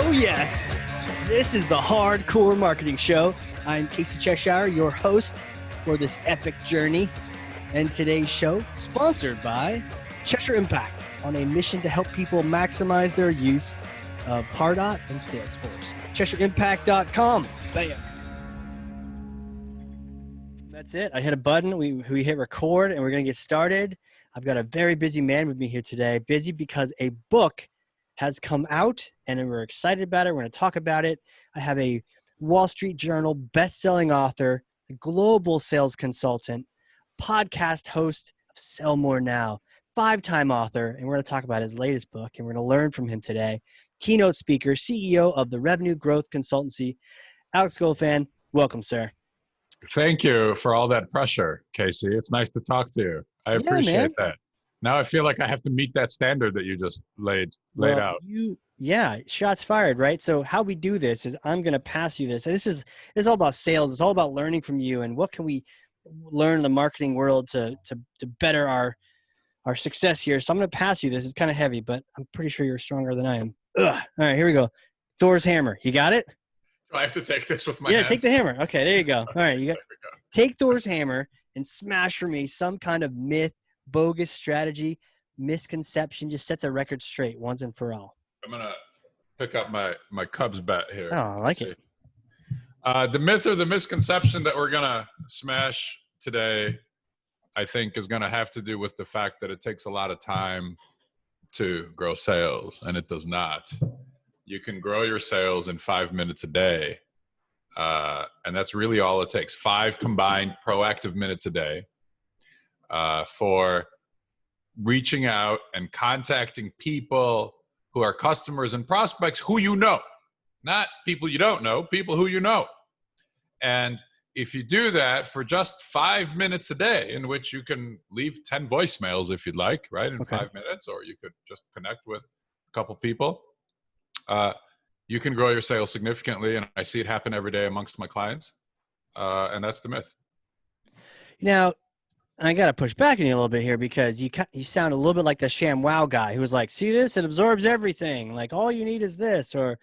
Oh yes, this is the Hardcore Marketing Show. I'm Casey Cheshire, your host for this epic journey. And today's show, sponsored by Cheshire Impact, on a mission to help people maximize their use of Pardot and Salesforce. CheshireImpact.com. Bam. That's it. I hit a button. We hit record, and we're going to get started. I've got a very busy man with me here today. Busy because a book has come out, and we're excited about it. We're going to talk about it. I have a Wallstreet Journal Bestselling Author, a global sales consultant, podcast host of Sell More Now, 5-time author, and we're going to talk about his latest book, and we're going to learn from him today. Keynote Speaker, CEO of the Revenue Growth Consultancy, Alex Goldfayn. Welcome, sir. Thank you for all that pressure, Casey. It's nice to talk to you. I appreciate that. Now I feel like I have to meet that standard that you just laid out. Shots fired, right? So how we do this is I'm going to pass you this. And this is all about sales. It's all about learning from you and what can we learn in the marketing world to better our success here. So I'm going to pass you this. It's kind of heavy, but I'm pretty sure you're stronger than I am. Ugh. All right, here we go. Thor's hammer. You got it? Do I have to take this with my hands? Yeah, take the hammer. Okay, there you go. All right, take Thor's hammer and smash for me some kind of myth, bogus strategy, misconception. Just set the record straight once and for all. I'm going to pick up my Cubs bat here. Oh, I like it. The myth or the misconception that we're going to smash today, I think, is going to have to do with the fact that it takes a lot of time to grow sales, and it does not. You can grow your sales in 5 minutes a day, and that's really all it takes. 5 combined proactive minutes a day for reaching out and contacting people who are customers and prospects who you know, not people you don't know, people who you know. And if you do that for just 5 minutes a day, in which you can leave 10 voicemails if you'd like, right, in 5 minutes, or you could just connect with a couple people, you can grow your sales significantly. And I see it happen every day amongst my clients. And that's the myth. Now, I got to push back on you a little bit here because you sound a little bit like the ShamWow guy who was like, see this? It absorbs everything. Like all you need is this, or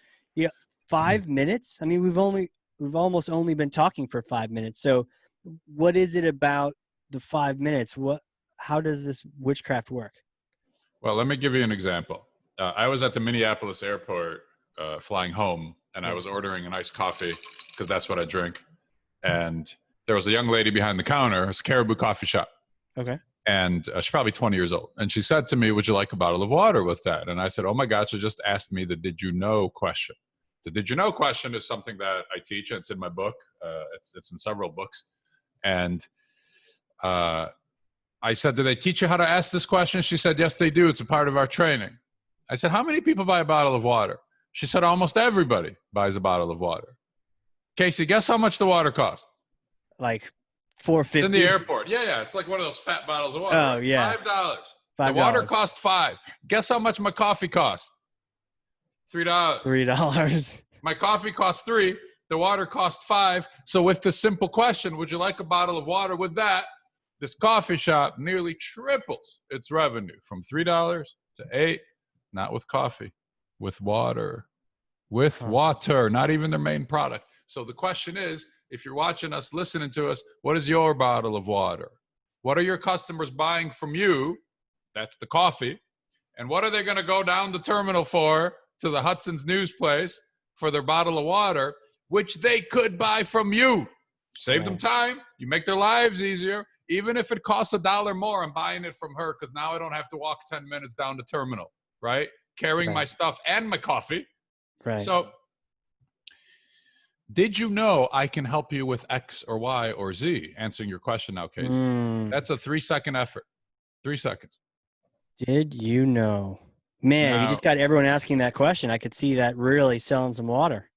5 minutes. I mean, we've almost only been talking for 5 minutes. So what is it about the 5 minutes? How does this witchcraft work? Well, let me give you an example. I was at the Minneapolis airport flying home, and I was ordering an iced coffee because that's what I drink. And there was a young lady behind the counter. It's a Caribou coffee shop. Okay. And she's probably 20 years old. And she said to me, would you like a bottle of water with that? And I said, oh my God, she just asked me the did you know question. The did you know question is something that I teach, and it's in my book. It's in several books. And I said, do they teach you how to ask this question? She said, yes, they do. It's a part of our training. I said, how many people buy a bottle of water? She said, almost everybody buys a bottle of water. Casey, guess how much the water costs? Like $4.50 in the airport. Yeah. It's like one of those fat bottles of water. Oh, yeah. $5. The water cost $5. Guess how much my coffee costs? $3. $3. My coffee costs $3. The water costs $5. So with the simple question, would you like a bottle of water with that? This coffee shop nearly triples its revenue from $3 to $8. Not with coffee, with water. With water, not even their main product. So the question is, if you're watching us, listening to us, what is your bottle of water? What are your customers buying from you? That's the coffee. And what are they going to go down the terminal for, to the Hudson's News place, for their bottle of water, which they could buy from you? Save them time. You make their lives easier. Even if it costs $1 more, I'm buying it from her because now I don't have to walk 10 minutes down the terminal, right? Carrying my stuff and my coffee. Right. So did you know I can help you with X or Y or Z? Answering your question now, Casey. That's a 3-second effort. 3 seconds. Did you know? Man, you just got everyone asking that question. I could see that really selling some water.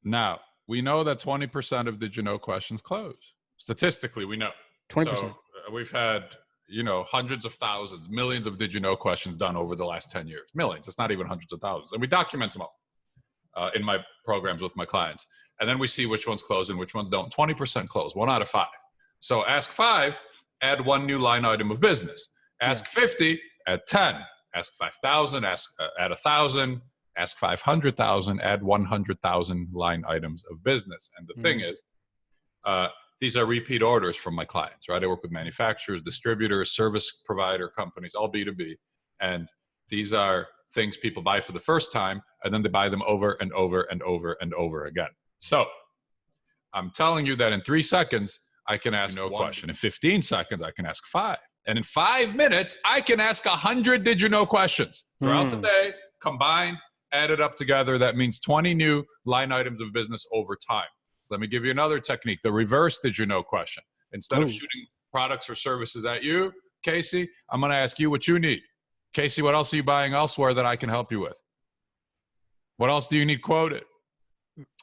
Now, we know that 20% of did you know questions close. Statistically, we know. 20%. So we've had, hundreds of thousands, millions of did you know questions done over the last 10 years. Millions. It's not even hundreds of thousands. And we document them all in my programs with my clients. And then we see which ones close and which ones don't. 20% close, 1 out of 5. So ask 5, add 1 new line item of business. Ask 50, add 10. Ask 5,000, add 1,000, ask 500,000, add 100,000 line items of business. And the thing is, these are repeat orders from my clients, right? I work with manufacturers, distributors, service provider companies, all B2B. And these are things people buy for the first time, and then they buy them over and over and over and over again. So I'm telling you that in 3 seconds, I can ask no question. In 15 seconds, I can ask 5. And in 5 minutes, I can ask 100 did you know questions throughout the day, combined, added up together. That means 20 new line items of business over time. Let me give you another technique, the reverse did you know question. Instead of shooting products or services at you, Casey, I'm going to ask you what you need. Casey, what else are you buying elsewhere that I can help you with? What else do you need quoted?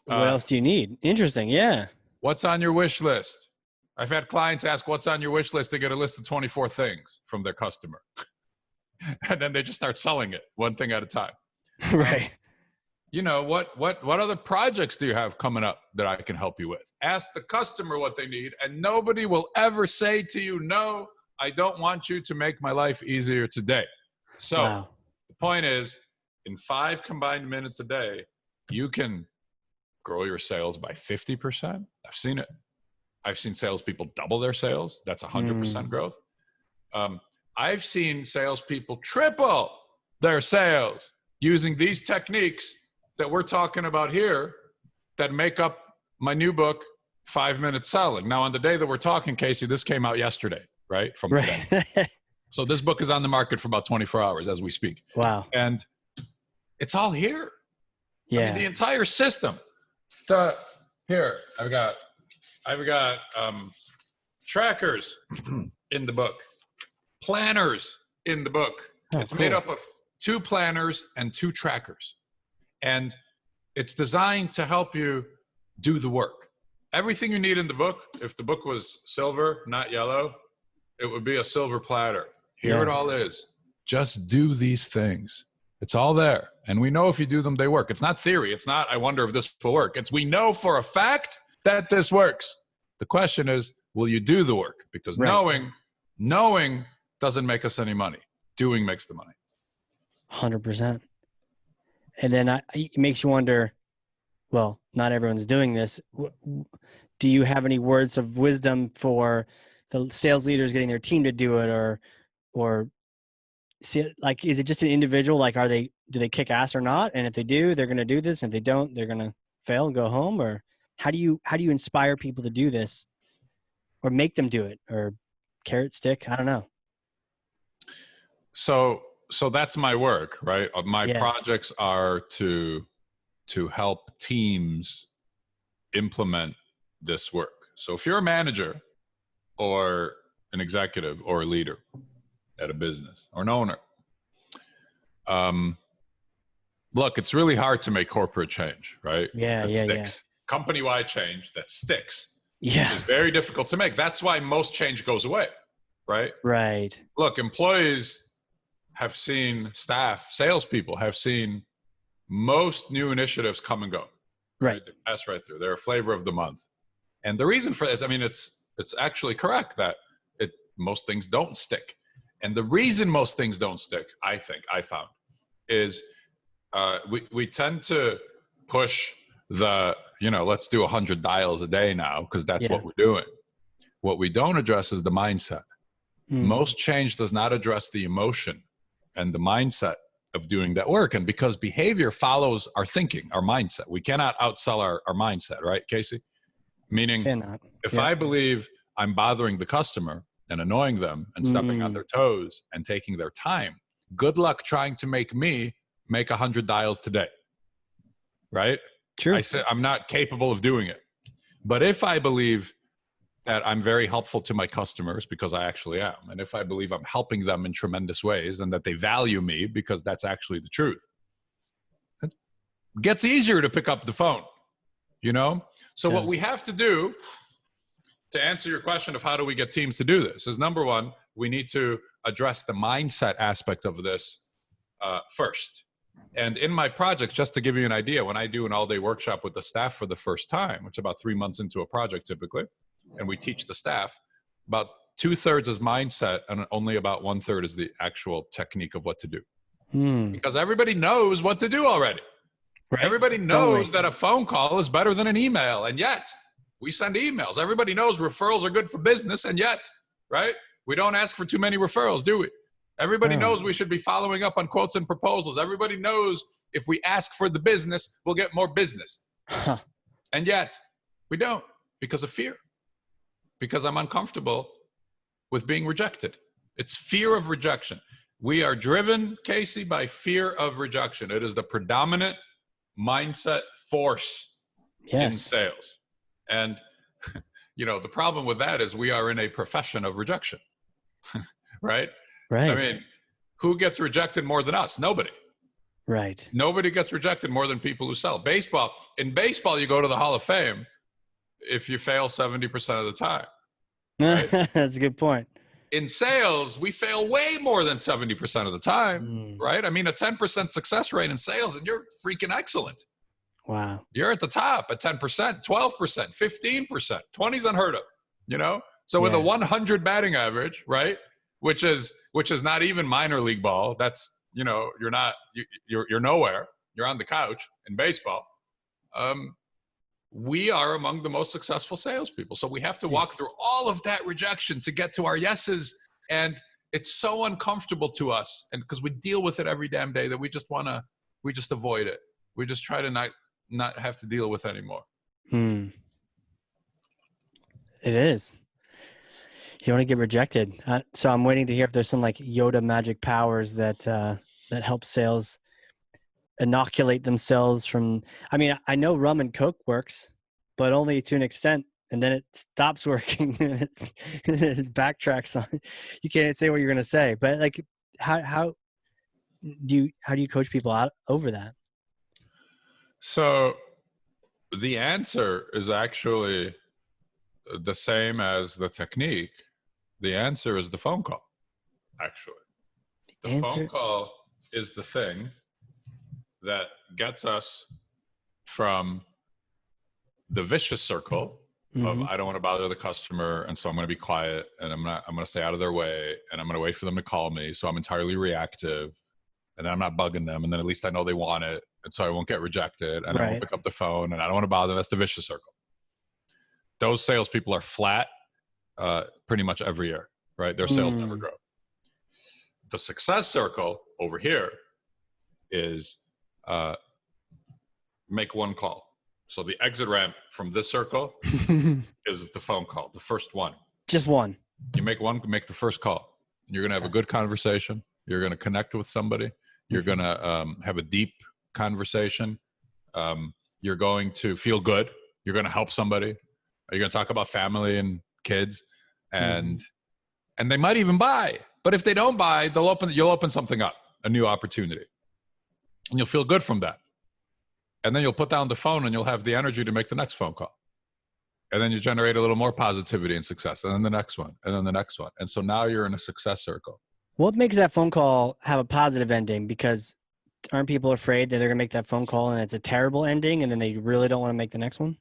What else do you need? Interesting. Yeah. What's on your wish list? I've had clients ask what's on your wish list. They get a list of 24 things from their customer. And then they just start selling it one thing at a time. Right. You know, what other projects do you have coming up that I can help you with? Ask the customer what they need, and nobody will ever say to you, no, I don't want you to make my life easier today. So the point is, in 5 combined minutes a day, you can grow your sales by 50%. I've seen it. I've seen salespeople double their sales. That's 100% growth. I've seen salespeople triple their sales using these techniques that we're talking about here that make up my new book, 5 Minute Selling. Now, on the day that we're talking, Casey, this came out yesterday, right? From today. So this book is on the market for about 24 hours as we speak. Wow. And it's all here. Yeah. I mean, the entire system. Here, I've got trackers in the book, planners in the book. It's made up of 2 planners and 2 trackers. And it's designed to help you do the work. Everything you need in the book, if the book was silver, not yellow, it would be a silver platter. Here it all is. Just do these things. It's all there. And we know if you do them, they work. It's not theory. It's not, I wonder if this will work. It's we know for a fact that this works. The question is, will you do the work? Because knowing doesn't make us any money. Doing makes the money. 100%. And then it makes you wonder, well, not everyone's doing this. Do you have any words of wisdom for the sales leaders getting their team to do it, or like, is it just an individual? Like, do they kick ass or not? And if they do, they're going to do this. And if they don't, they're going to fail and go home. Or how do you inspire people to do this, or make them do it, or carrot stick? I don't know. So that's my work, right? My projects are to help teams implement this work. So if you're a manager or an executive or a leader at a business or an owner, look, it's really hard to make corporate change, right? That sticks. Company-wide change that sticks. Yeah. It's very difficult to make. That's why most change goes away, right? Right. Look, employees have seen, salespeople have seen most new initiatives come and go. Right. They pass right through. They're a flavor of the month. And the reason for it, I mean, it's actually correct that most things don't stick. And the reason most things don't stick, I found, is we tend to push let's do 100 dials a day now because that's what we're doing. What we don't address is the mindset. Most change does not address the emotion and the mindset of doing that work. And because behavior follows our thinking, our mindset, we cannot outsell our mindset, right, Casey? Meaning, if I believe I'm bothering the customer and annoying them and stepping on their toes and taking their time, good luck trying to make me make 100 dials today, right? True. I say I'm not capable of doing it. But if I believe that I'm very helpful to my customers, because I actually am, and if I believe I'm helping them in tremendous ways and that they value me, because that's actually the truth, it gets easier to pick up the phone, So what we have to do to answer your question of how do we get teams to do this is, number one, we need to address the mindset aspect of this first. And in my projects, just to give you an idea, when I do an all-day workshop with the staff for the first time, which is about 3 months into a project typically, and we teach the staff, about 2/3 is mindset and only about 1/3 is the actual technique of what to do. because everybody knows what to do already. Right? Everybody Don't knows we? that a phone call is better than an email, and yet we send emails. Everybody knows referrals are good for business, and yet, right? We don't ask for too many referrals, do we? Everybody No. knows we should be following up on quotes and proposals. Everybody knows if we ask for the business, we'll get more business. Huh. And yet, we don't, because of fear. Because I'm uncomfortable with being rejected. It's fear of rejection. We are driven, Casey, by fear of rejection. It is the predominant mindset force in Yes. sales. And, the problem with that is we are in a profession of rejection, right? Right. I mean, who gets rejected more than us? Nobody. Right. Nobody gets rejected more than people who sell. In baseball, you go to the Hall of Fame if you fail 70% of the time. Right? That's a good point. In sales, we fail way more than 70% of the time, right? I mean, a 10% success rate in sales, and you're freaking excellent. Wow. You're at the top at 10%, 12%, 15%, 20 is unheard of, So with a 100 batting average, right? Which is not even minor league ball. That's, you're nowhere. You're on the couch in baseball. We are among the most successful salespeople. So we have to walk through all of that rejection to get to our yeses. And it's so uncomfortable to us. And because we deal with it every damn day that we just avoid it. We just try to not have to deal with anymore. It is. You don't want to get rejected. So I'm waiting to hear if there's some like Yoda magic powers that help sales inoculate themselves from. I mean, I know rum and Coke works, but only to an extent, and then it stops working and it backtracks on. You can't say what you're going to say, but like, how do you coach people out over that? So the answer is actually the same as the technique. The answer is the phone call, actually. The phone call is the thing that gets us from the vicious circle of I don't want to bother the customer, and so I'm going to be quiet, and I'm going to stay out of their way, and I'm going to wait for them to call me, so I'm entirely reactive, and then I'm not bugging them, and then at least I know they want it, and so I won't get rejected, and I won't pick up the phone, and I don't want to bother them. That's the vicious circle. Those salespeople are flat pretty much every year, right? Their sales never grow. The success circle over here is make one call. So the exit ramp from this circle is the phone call, the first one. Just one. You make the first call. You're going to have a good conversation. You're going to connect with somebody. You're going to have a deep conversation. You're going to feel good. You're going to help somebody. You're going to talk about family and kids, and they might even buy. But if they don't buy, you'll open something up, a new opportunity, and you'll feel good from that. And then you'll put down the phone, and you'll have the energy to make the next phone call. And then you generate a little more positivity and success, and then the next one, and then the next one. And so now you're in a success circle. What makes that phone call have a positive ending? Because aren't people afraid that they're going to make that phone call and it's a terrible ending, and then they really don't want to make the next one?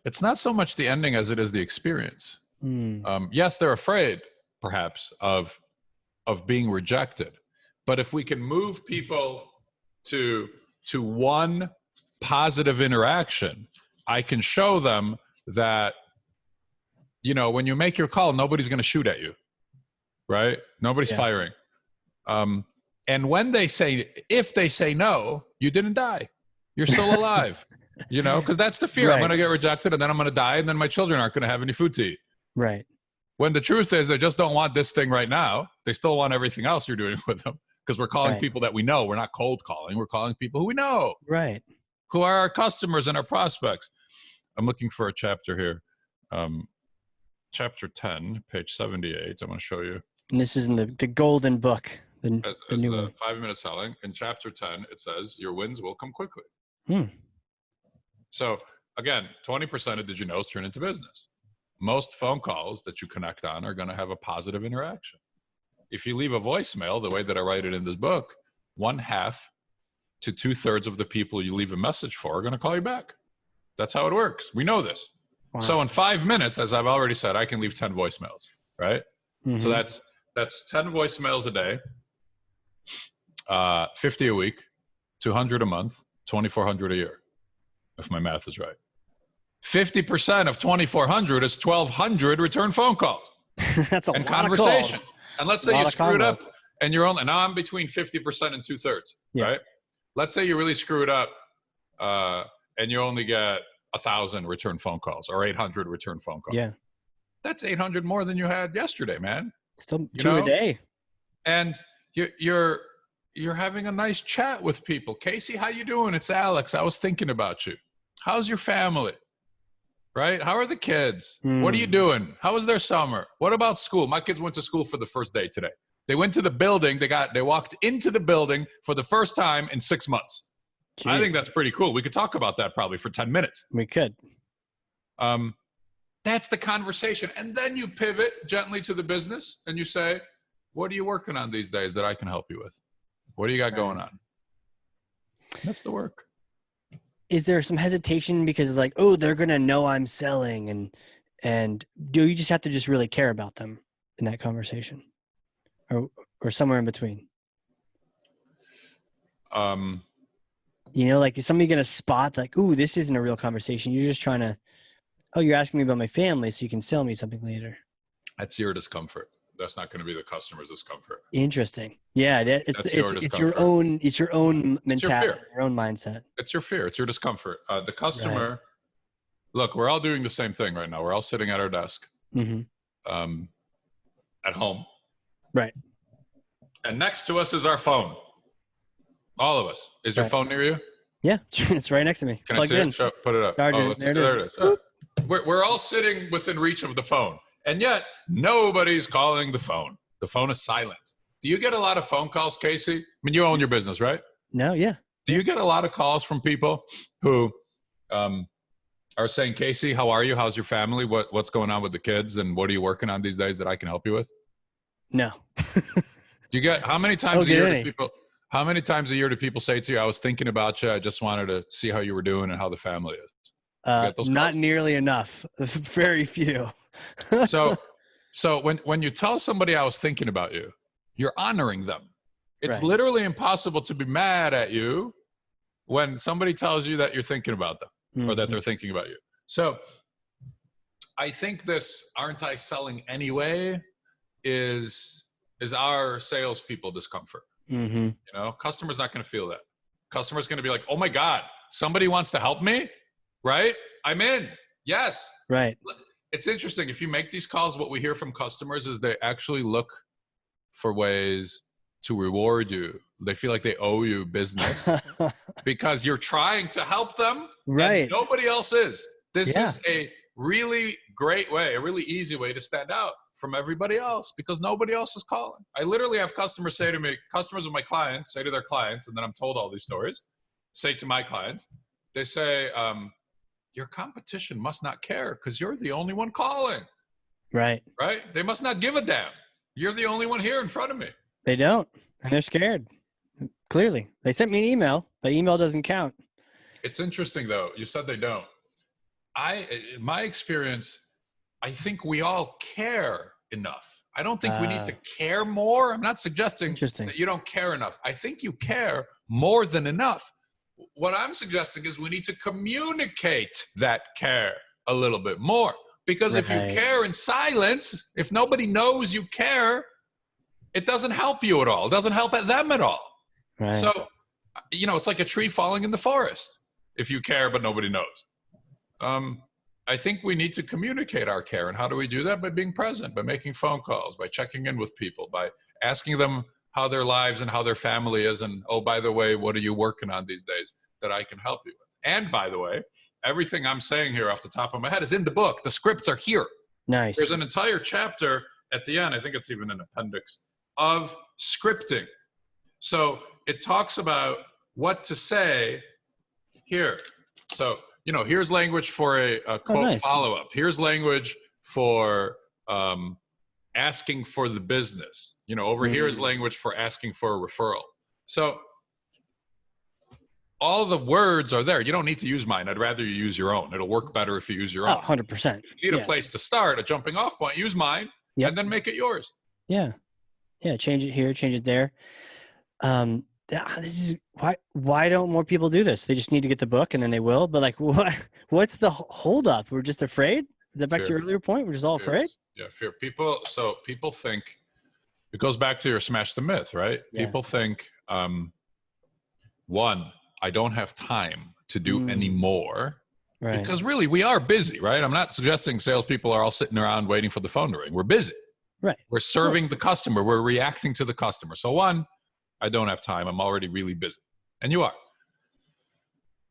It's not so much the ending as it is the experience. Yes, they're afraid, perhaps, of being rejected. But if we can move people to one positive interaction, I can show them that, when you make your call, nobody's going to shoot at you, right? Nobody's firing. And if they say no, you didn't die. You're still alive, because that's the fear. Right. I'm going to get rejected, and then I'm going to die, and then my children aren't going to have any food to eat. Right. When the truth is they just don't want this thing right now. They still want everything else you're doing with them, because we're calling people that we know. We're not cold calling. We're calling people who we know. Right. Who are our customers and our prospects. I'm looking for a chapter here. Chapter 10, page 78. I'm going to show you. And this is in the golden book. The new one. 5-minute selling. In chapter 10, it says, your wins will come quickly. So again, 20% of did you knows turn into business. Most phone calls that you connect on are going to have a positive interaction. If you leave a voicemail, the way that I write it in this book, 1/2 to 2/3 of the people you leave a message for are going to call you back. That's how it works. We know this. Wow. So in 5 minutes, as I've already said, I can leave 10 voicemails, right? So that's 10 voicemails a day. 50 a week, 200 a month, 2,400 a year, if my math is right. 50% of 2,400 is 1,200 return phone calls. That's a and lot conversations. of calls. And let's say you screwed up combos. and you're only, now I'm between 50% and 2/3, Yeah. right? Let's say you really screwed up and you only get 1,000 return phone calls or 800 return phone calls. Yeah. That's 800 more than you had yesterday, man. Still two a day. And you're having a nice chat with people. Casey, how you doing? It's Alex. I was thinking about you. How's your family? Right? How are the kids? What are you doing? How was their summer? What about school? My kids went to school for the first day today. They went to the building. They walked into the building for the first time in 6 months. Jeez. I think that's pretty cool. We could talk about that probably for 10 minutes. We could. That's the conversation. And then you pivot gently to the business and you say, what are you working on these days that I can help you with? What do you got going on? That's the work. Is there some hesitation because it's like, oh, they're going to know I'm selling, and do you just have to just really care about them in that conversation, or somewhere in between? You know, like, is somebody going to spot like, ooh, this isn't a real conversation. You're just trying to, oh, you're asking me about my family so you can sell me something later. That's your discomfort. That's not going to be the customer's discomfort. Interesting. Yeah, it's your own mentality, your own mindset. It's your fear. It's your discomfort. The customer. Right. Look, we're all doing the same thing right now. We're all sitting at our desk, at home, right? And next to us is our phone. All of us. Is your phone near you? Yeah, it's right next to me. Can Plugged I see in. it? Put it up. Charger. There it is. We're all sitting within reach of the phone. And yet, nobody's calling the phone. The phone is silent. Do you get a lot of phone calls, Casey? I mean, you own your business, right? No, yeah. Do you get a lot of calls from people who are saying, Casey, how are you? How's your family? What's going on with the kids? And what are you working on these days that I can help you with? No. Do you get, how many times a year do people say to you, I was thinking about you. I just wanted to see how you were doing and how the family is? Not nearly enough. Very few. So when you tell somebody I was thinking about you, you're honoring them. It's literally impossible to be mad at you when somebody tells you that you're thinking about them or that they're thinking about you. So I think this aren't I selling anyway is our salespeople discomfort. You know, customer's not going to feel that. Customer's going to be like, oh my God, somebody wants to help me, right? I'm in. Yes. Right. It's interesting. If you make these calls, what we hear from customers is they actually look for ways to reward you. They feel like they owe you business because you're trying to help them. Right. And nobody else is. This is a really great way, a really easy way to stand out from everybody else because nobody else is calling. I literally have customers say to me, customers of my clients say to their clients, and then I'm told all these stories, say to my clients, they say, your competition must not care because you're the only one calling. Right. Right? They must not give a damn. You're the only one here in front of me. They don't. And they're scared. Clearly. They sent me an email. The email doesn't count. It's interesting, though. You said they don't. In my experience, I think we all care enough. I don't think we need to care more. I'm not suggesting that you don't care enough. I think you care more than enough. What I'm suggesting is we need to communicate that care a little bit more. Because if you care in silence, if nobody knows you care, it doesn't help you at all. It doesn't help them at all. Right. So, you know, it's like a tree falling in the forest if you care but nobody knows. I think we need to communicate our care. And how do we do that? By being present, by making phone calls, by checking in with people, by asking them how their lives and how their family is. And, oh, by the way, what are you working on these days that I can help you with? And by the way, everything I'm saying here off the top of my head is in the book. The scripts are here. Nice. There's an entire chapter at the end, I think it's even an appendix, of scripting. So it talks about what to say here. So, you know, here's language for a quote follow-up. Here's language for asking for the business. You know, over here is language for asking for a referral. So all the words are there. You don't need to use mine. I'd rather you use your own. It'll work better if you use your own. 100%. You need a place to start, a jumping off point. Use mine and then make it yours. Yeah. Yeah. Change it here, change it there. This is why don't more people do this? They just need to get the book and then they will. But like, what's the hold up? We're just afraid. Is that back to Fear. your earlier point? We're just all Fear. afraid. Yeah, fear. So people think it goes back to your smash the myth, right? Yeah. People think, one, I don't have time to do any more. Right. Because really, we are busy, right? I'm not suggesting salespeople are all sitting around waiting for the phone to ring. We're busy. Right. We're serving the customer. We're reacting to the customer. So one, I don't have time. I'm already really busy. And you are.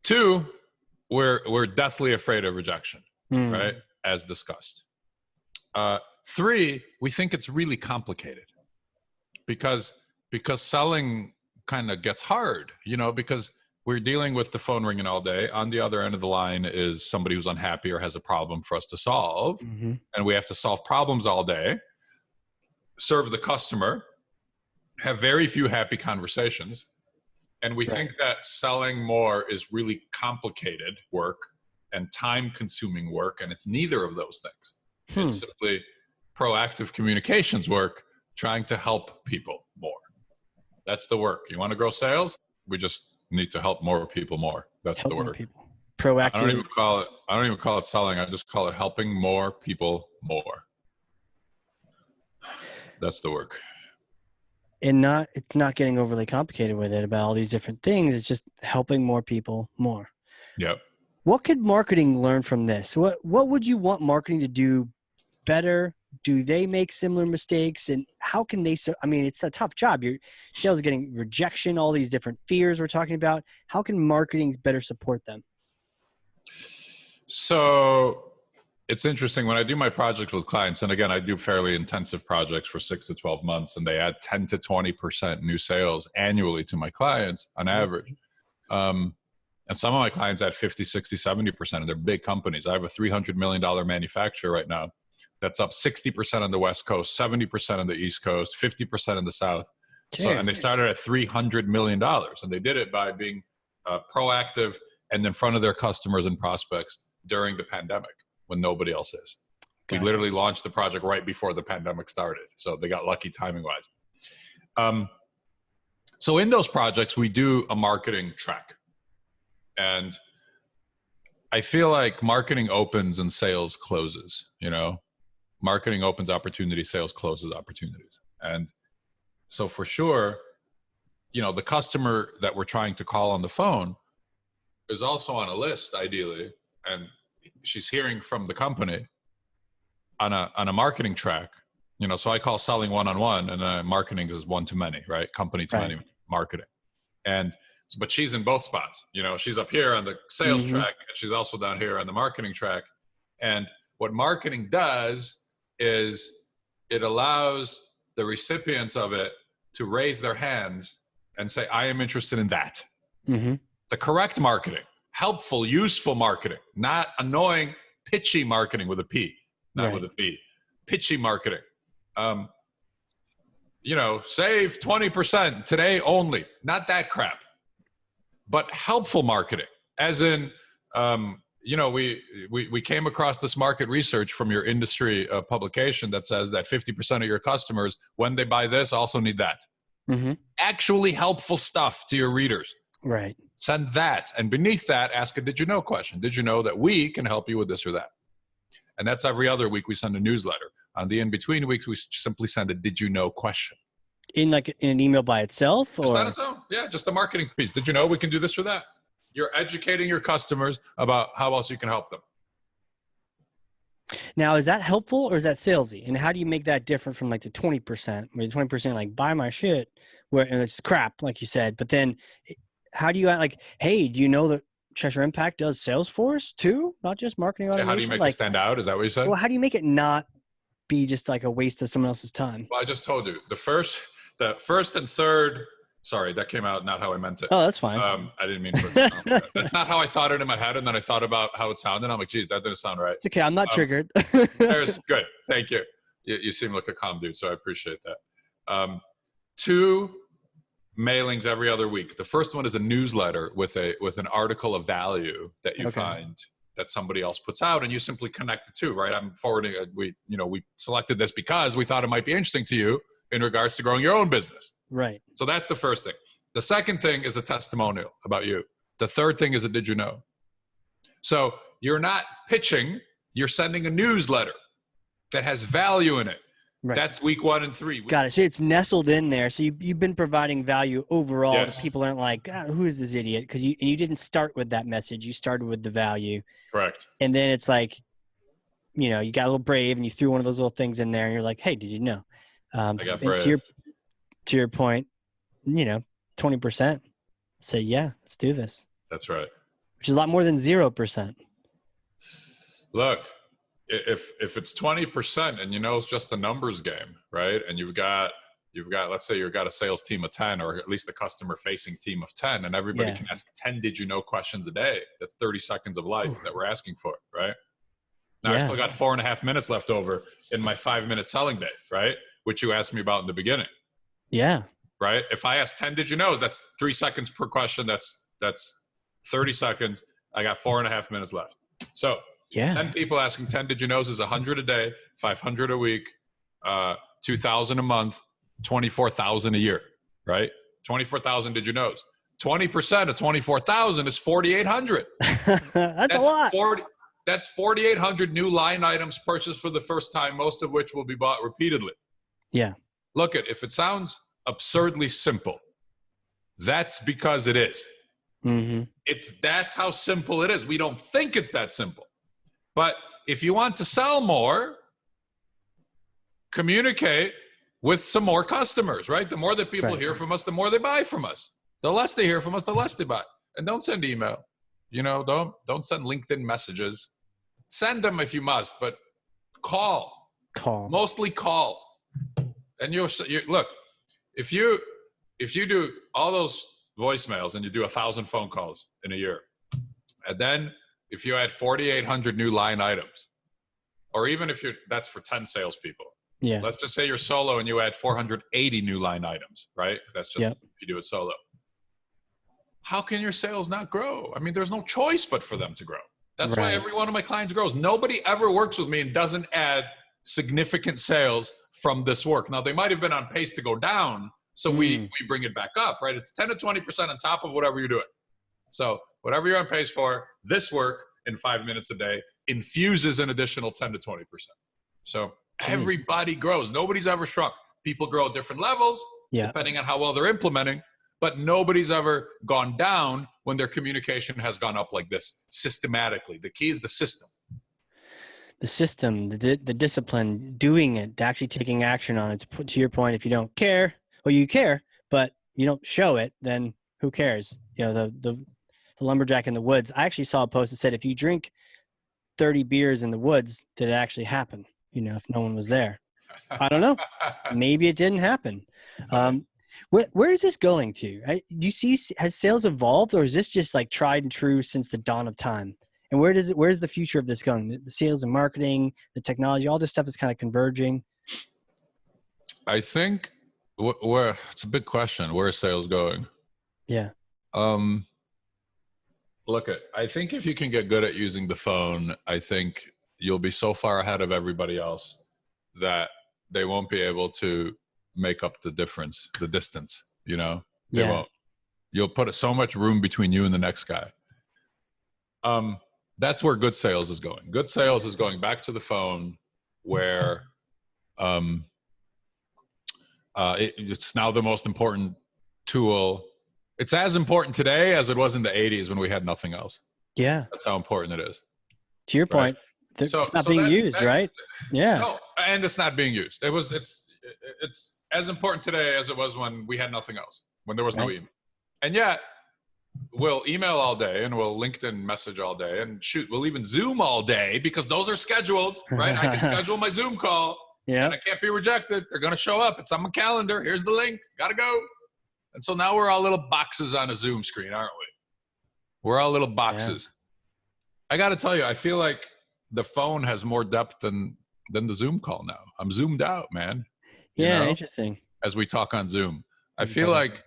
Two, we're deathly afraid of rejection, right? As discussed. Three, we think it's really complicated because selling kind of gets hard, because we're dealing with the phone ringing all day. On the other end of the line is somebody who's unhappy or has a problem for us to solve. And we have to solve problems all day, serve the customer, have very few happy conversations. And we think that selling more is really complicated work and time-consuming work, and it's neither of those things. It's simply proactive communications work, trying to help people more. That's the work. You want to grow sales? We just need to help more people more. That's the work. Proactive. I don't even call it selling. I just call it helping more people more. That's the work. And it's not getting overly complicated with it about all these different things. It's just helping more people more. Yep. What could marketing learn from this? What would you want marketing to do better? Do they make similar mistakes? And how can they, I mean, it's a tough job. Your sales are getting rejection, all these different fears we're talking about. How can marketing better support them? So it's interesting when I do my projects with clients, and again, I do fairly intensive projects for 6 to 12 months, and they add 10 to 20% new sales annually to my clients on average. And some of my clients add 50, 60, 70%, and they're big companies. I have a $300 million manufacturer right now that's up 60% on the West Coast, 70% on the East Coast, 50% in the South. So, and they started at $300 million, and they did it by being proactive and in front of their customers and prospects during the pandemic when nobody else is. Gotcha. We literally launched the project right before the pandemic started, so they got lucky timing-wise. So in those projects, we do a marketing track. And I feel like marketing opens and sales closes, Marketing opens opportunities, sales closes opportunities. And so for sure, the customer that we're trying to call on the phone is also on a list, ideally, and she's hearing from the company on a marketing track, so I call selling one-on-one, and marketing is one-to-many, right? Company to many marketing. But she's in both spots, she's up here on the sales track, and she's also down here on the marketing track. And what marketing does is it allows the recipients of it to raise their hands and say, I am interested in that. The correct marketing, helpful, useful marketing, not annoying, pitchy marketing with a P, not with a B. Pitchy marketing. Save 20% today only. Not that crap. But helpful marketing, as in, we came across this market research from your industry publication that says that 50% of your customers, when they buy this, also need that. Actually helpful stuff to your readers. Right. Send that. And beneath that, ask a did you know question. Did you know that we can help you with this or that? And that's every other week we send a newsletter. On the in-between weeks, we simply send a did you know question. In an email by itself? Or? Just on its own. Yeah, just a marketing piece. Did you know we can do this or that? You're educating your customers about how else you can help them. Now, is that helpful or is that salesy? And how do you make that different from like the 20%, where the 20% like buy my shit, and it's crap, like you said. But then how do you hey, do you know that Cheshire Impact does Salesforce too? Not just marketing automation? How do you make it stand out? Is that what you said? Well, how do you make it not be just like a waste of someone else's time? Well, I just told you the first and third. Sorry, that came out not how I meant it. Oh, that's fine. I didn't mean for it to sound that's not how I thought it in my head, and then I thought about how it sounded. I'm like, geez, that didn't sound right. It's okay. I'm not triggered. Good. Thank you. You seem like a calm dude, so I appreciate that. 2 mailings every other week. The first one is a newsletter with an article of value that you find that somebody else puts out, and you simply connect the two, right? I'm forwarding. We selected this because we thought it might be interesting to you. in regards to growing your own business. Right. So that's the first thing. The second thing is a testimonial about you. The third thing is a did you know? So you're not pitching, you're sending a newsletter that has value in it. Right. That's week 1 and 3. Got it. So it's nestled in there. So you've been providing value overall. Yes. That people aren't like, who is this idiot? Because you didn't start with that message. You started with the value. Correct. And then it's like, you know, you got a little brave and you threw one of those little things in there and you're like, hey, did you know? I got brave. To your point, you know, 20% say, yeah, let's do this. That's right. Which is a lot more than 0%. Look, if it's 20% and you know it's just a numbers game, right? And you've got let's say you've got a sales team of 10 or at least a customer facing team of 10 and everybody can ask 10 did you know questions a day. That's 30 seconds of life that we're asking for, right? Now I still got 4.5 minutes left over in my 5-minute selling day, right? Which you asked me about in the beginning. Yeah. Right? If I ask 10 did you know, that's 3 seconds per question. That's 30 seconds. I got 4.5 minutes left. So 10 people asking 10 did you knows is 100 a day, 500 a week, 2,000 a month, 24,000 a year, right? 24,000 did you knows. 20% of 24,000 is 4,800. That's a lot. That's 4,800 new line items purchased for the first time, most of which will be bought repeatedly. Yeah. Look, if it sounds absurdly simple, that's because it is. Mm-hmm. That's how simple it is. We don't think it's that simple. But if you want to sell more, communicate with some more customers, right? The more that people hear from us, the more they buy from us. The less they hear from us, the less they buy. And don't send email. You know, don't send LinkedIn messages. Send them if you must, but call. Mostly call. And you look, if you do all those voicemails and you do 1,000 phone calls in a year, and then if you add 4,800 new line items, or even if that's for 10 salespeople, let's just say you're solo and you add 480 new line items, right? That's just if you do it solo. How can your sales not grow? I mean, there's no choice but for them to grow. That's why every one of my clients grows. Nobody ever works with me and doesn't add significant sales from this work. Now, they might have been on pace to go down, so we bring it back up, right? It's 10 to 20% on top of whatever you're doing. So whatever you're on pace for, this work in 5 minutes a day infuses an additional 10 to 20%. So everybody grows. Nobody's ever shrunk. People grow at different levels, depending on how well they're implementing, but nobody's ever gone down when their communication has gone up like this systematically. The key is the system. The system, the discipline, doing it, actually taking action on it. To your point, if you don't care, well, you care, but you don't show it, then who cares? You know, the lumberjack in the woods. I actually saw a post that said, if you drink 30 beers in the woods, did it actually happen? You know, if no one was there. I don't know. Maybe it didn't happen. Where is this going to? Do you see, has sales evolved, or is this just like tried and true since the dawn of time? And where's the future of this going? The sales and marketing, the technology, all this stuff is kind of converging. I think where it's a big question. Where is sales going? Yeah. Look, I think if you can get good at using the phone, I think you'll be so far ahead of everybody else that they won't be able to make up the difference, the distance, you know, they won't. You'll put so much room between you and the next guy. That's where good sales is going. Good sales is going back to the phone, where it's now the most important tool. It's as important today as it was in the 80s when we had nothing else. Yeah. That's how important it is. To your point, it's not being used, right? Yeah. No, and it's not being used. It's as important today as it was when we had nothing else, when there was no email. And yet, we'll email all day and we'll LinkedIn message all day, and shoot, we'll even Zoom all day because those are scheduled, right? I can schedule my Zoom call and it can't be rejected. They're going to show up. It's on my calendar. Here's the link. Got to go. And so now we're all little boxes on a Zoom screen, aren't we? We're all little boxes. I got to tell you, I feel like the phone has more depth than the Zoom call now. I'm zoomed out, man. Yeah, interesting. As we talk on Zoom, I feel like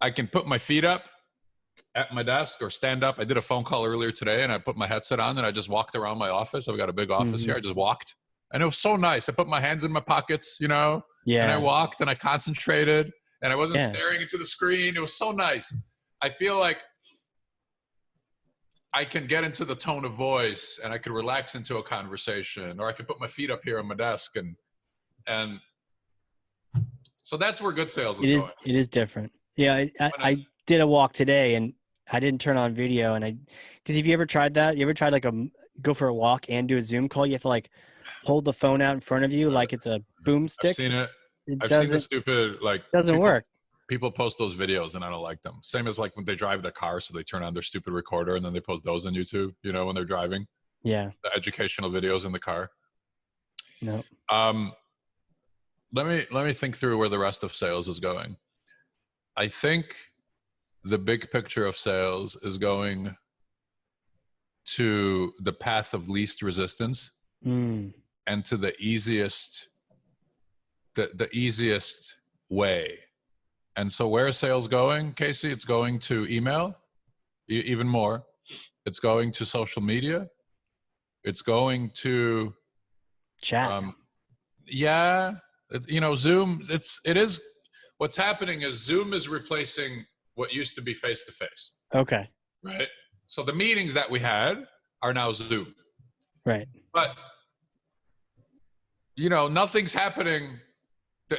I can put my feet up at my desk or stand up. I did a phone call earlier today and I put my headset on and I just walked around my office. I've got a big office here. I just walked and it was so nice. I put my hands in my pockets, you know, And I Yeah. walked and I concentrated and I wasn't Yeah. staring into the screen. It was so nice. I feel like I can get into the tone of voice and I could relax into a conversation, or I could put my feet up here on my desk and so that's where good sales is going. It is different. Yeah. I did a walk today and I didn't turn on video, and because if you ever tried that, you ever tried like go for a walk and do a Zoom call, you have to like hold the phone out in front of you like it's a boomstick. I've seen it. It I've seen the stupid, doesn't work. People post those videos and I don't like them. Same as like when they drive the car, so they turn on their stupid recorder and then they post those on YouTube, you know, when they're driving. Yeah. The educational videos in the car. No. Let me think through where the rest of sales is going. I think the big picture of sales is going to the path of least resistance and to the easiest way. And so where is sales going, Casey? It's going to email, even more. It's going to social media. It's going to chat. Zoom. It is. What's happening is Zoom is replacing what used to be face-to-face. Okay. Right. So the meetings that we had are now Zoom. Right. But nothing's happening.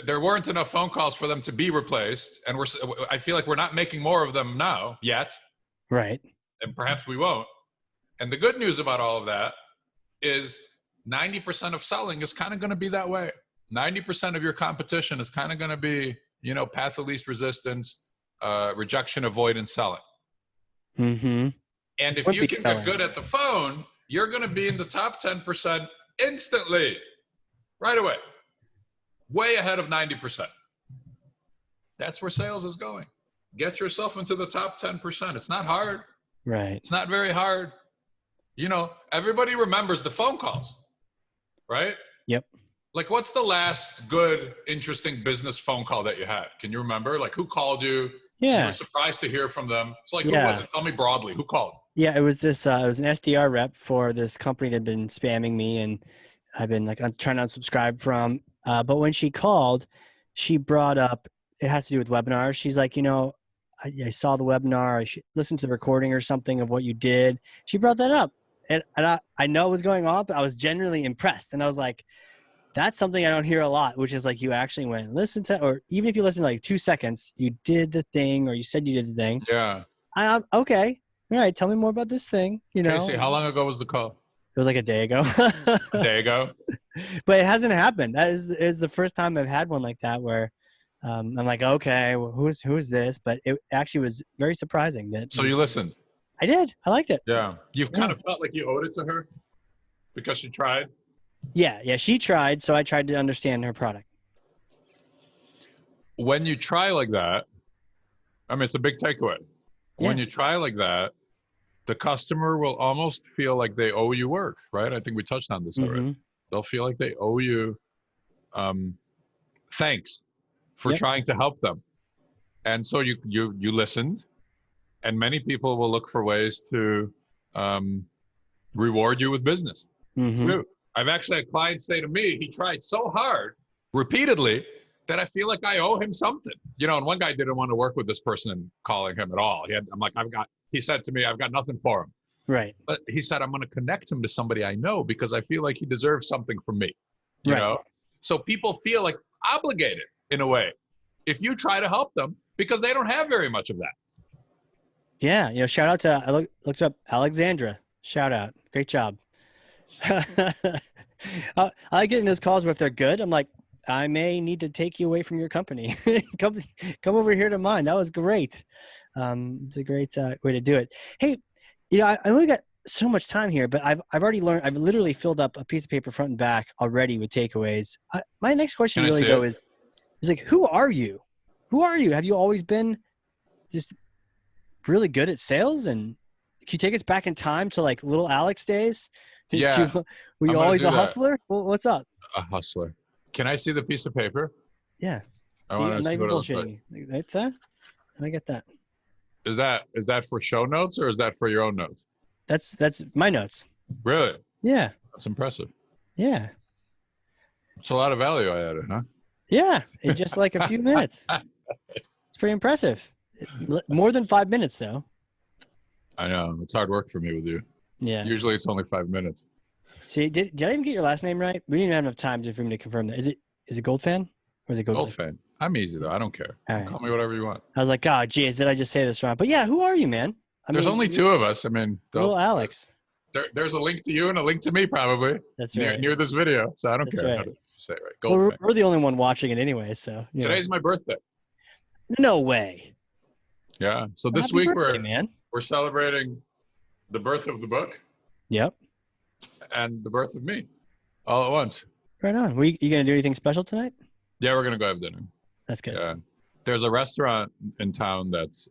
There weren't enough phone calls for them to be replaced, and I feel like we're not making more of them now yet. Right. And perhaps we won't. And the good news about all of that is 90% of selling is kind of going to be that way. 90% of your competition is kind of going to be, path of least resistance, rejection, avoidance, selling. Mm-hmm. And if you can get good at the phone, you're going to be in the top 10% instantly, right away. Way ahead of 90%. That's where sales is going. Get yourself into the top 10%. It's not hard. Right. It's not very hard. Everybody remembers the phone calls, right? Yep. Like, what's the last good, interesting business phone call that you had? Can you remember? Like, who called you? Yeah. You were surprised to hear from them. It's like, who was it? Tell me broadly. Who called? Yeah, it was it was an SDR rep for this company that had been spamming me, and I've been trying to unsubscribe from. But when she called, she brought up, it has to do with webinars. She's like, I saw the webinar. I should listen to the recording or something of what you did. She brought that up. And I know what was going on, but I was genuinely impressed. And I was like, that's something I don't hear a lot, which is like you actually went and listened to, or even if you listen to like 2 seconds, you did the thing, or you said you did the thing. Yeah. Okay. All right. Tell me more about this thing. Casey, how long ago was the call? It was like a day ago. A day ago? But it hasn't happened. That is the first time I've had one like that where I'm like, okay, well, who's this? But it actually was very surprising that. So you listened? I did. I liked it. Yeah. You've kind of felt like you owed it to her because she tried? Yeah. She tried, so I tried to understand her product. When you try like that, it's a big takeaway. Yeah. When you try like that, the customer will almost feel like they owe you work, right? I think we touched on this already. They'll feel like they owe you thanks for trying to help them. And so you listened, and many people will look for ways to reward you with business. I've actually had clients say to me, he tried so hard repeatedly that I feel like I owe him something. And one guy didn't want to work with this person calling him at all. He said to me, I've got nothing for him. Right. But he said, I'm going to connect him to somebody I know because I feel like he deserves something from me. You know? So people feel like obligated in a way if you try to help them because they don't have very much of that. Yeah. Shout out to, I looked up Alexandra. Shout out. Great job. I like getting those calls where if they're good, I'm like, I may need to take you away from your company. Come over here to mine. That was great. It's a great way to do it. Hey, I only got so much time here, but I've already learned. I've literally filled up a piece of paper front and back already with takeaways. My next question really though is like, who are you? Who are you? Have you always been just really good at sales? And can you take us back in time to like little Alex days? Were you always a hustler? Well, what's up? A hustler. Can I see the piece of paper? Yeah. See, I'm not even bullshitting you. That's that? And I get that. Is that for show notes or is that for your own notes? That's my notes. Really? Yeah. That's impressive. Yeah. It's a lot of value I added, huh? Yeah, in just like a few minutes. It's pretty impressive. More than 5 minutes, though. I know it's hard work for me with you. Yeah. Usually it's only 5 minutes. See, did I even get your last name right? We didn't even have enough time for me to confirm that. Is it Goldfayn or is it Goldfayn? Goldfayn. I'm easy though. I don't care. All right. Call me whatever you want. I was like, oh, geez, did I just say this wrong? But yeah, who are you, man? There's only two of us. I mean, little Alex. There's a link to you and a link to me probably. That's right. Near this video, so I don't That's care right. how to say it right. Well, Goldfayn. we're the only one watching it anyway, so. Today's my birthday. No way. Yeah. So this Happy week birthday, we're celebrating the birth of the book. Yep. And the birth of me, all at once. Right on. You gonna do anything special tonight? Yeah, we're gonna go have dinner. That's good. Yeah. There's a restaurant in town that's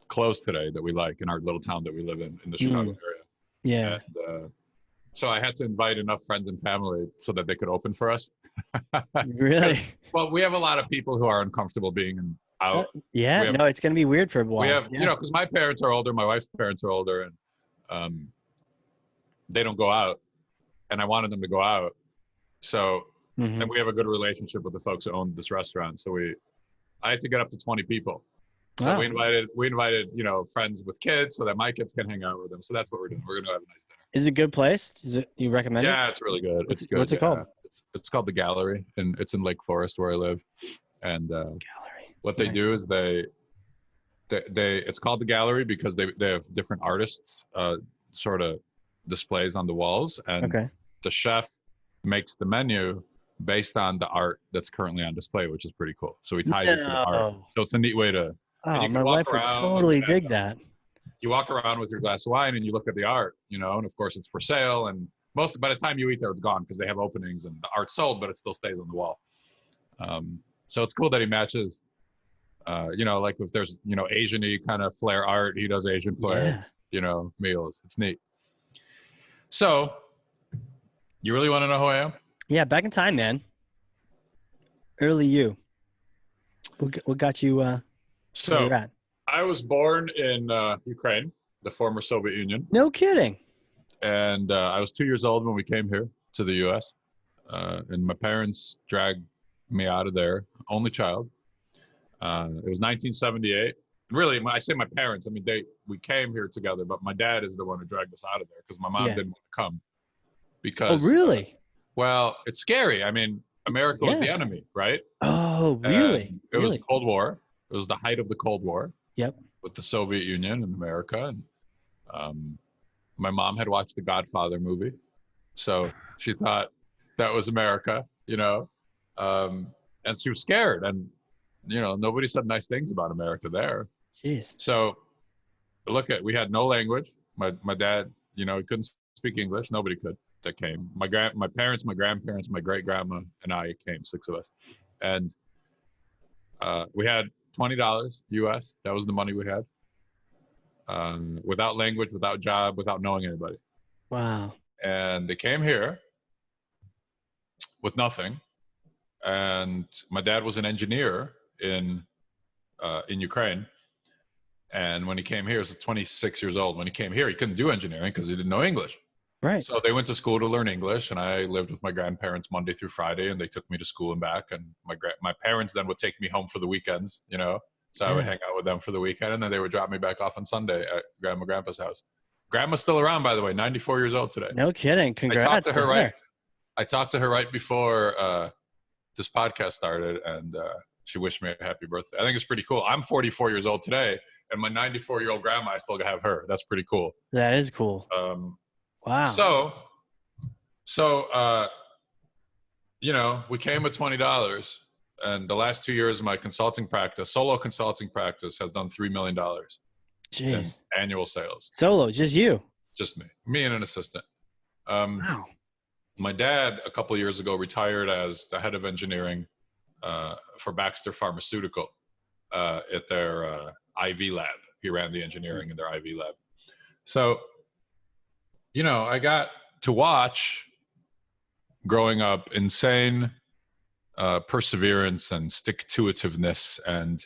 closed today that we like in our little town that we live in the Chicago area. Yeah. And, so I had to invite enough friends and family so that they could open for us. Really? Well, we have a lot of people who are uncomfortable being out. Yeah. No, it's gonna be weird for a while. We have, because my parents are older, my wife's parents are older, and they don't go out, and I wanted them to go out. So, and we have a good relationship with the folks who own this restaurant. So I had to get up to 20 people. So wow. we invited, friends with kids so that my kids can hang out with them. So that's what we're doing. We're going to have a nice dinner. Is it a good place? You recommend it? Yeah, it's really good. It's good. What's it called? It's called The Gallery, and it's in Lake Forest where I live. And Gallery. What they do is they it's called The Gallery because they have different artists sort of displays on the walls, and the chef makes the menu based on the art that's currently on display, which is pretty cool. So we tied it to the art. So it's a neat way to. Oh, my wife would totally dig that. You walk around with your glass of wine and you look at the art, and of course it's for sale. And by the time you eat there, it's gone because they have openings and the art's sold, but it still stays on the wall. So it's cool that he matches. Like if there's Asian-y kind of flair art, he does Asian flair. Meals. It's neat. So, you really want to know who I am? Yeah, back in time, man. Early you. What got you? Where you're at? I was born in Ukraine, the former Soviet Union. No kidding. And I was 2 years old when we came here to the U.S. And my parents dragged me out of there, only child. It was 1978. Really, when I say my parents, I mean we came here together, but my dad is the one who dragged us out of there because my mom didn't want to come. Because really? Well, it's scary. I mean, America was the enemy, right? Oh, really? It was the Cold War. It was the height of the Cold War. Yep. With the Soviet Union and America, and my mom had watched the Godfather movie, so she thought that was America, and she was scared, and nobody said nice things about America there. Jeez. So we had no language. My dad, he couldn't speak English. Nobody could that came. My parents, my grandparents, my great grandma, and I came, 6 of us, and we had $20 US. That was the money we had. Without language, without job, without knowing anybody. Wow. And they came here with nothing. And my dad was an engineer in Ukraine. And when he came here, he was 26 years old. When he came here, he couldn't do engineering because he didn't know English. Right. So they went to school to learn English, and I lived with my grandparents Monday through Friday, and they took me to school and back. And my parents then would take me home for the weekends, So I would hang out with them for the weekend, and then they would drop me back off on Sunday at grandpa's house. Grandma's still around, by the way, 94 years old today. No kidding. Congrats. I talked to her right before this podcast started, and she wished me a happy birthday. I think it's pretty cool. I'm 44 years old today, and my 94-year-old grandma, I still have her. That's pretty cool. That is cool. Wow. So, we came with $20, and the last 2 years of my solo consulting practice, has done $3 million in annual sales. Solo, just you? Just me and an assistant. Wow. My dad, a couple of years ago, retired as the head of engineering for Baxter Pharmaceutical at their IV lab. He ran the engineering in their IV lab. So, I got to watch, growing up, insane perseverance and stick-to-itiveness and,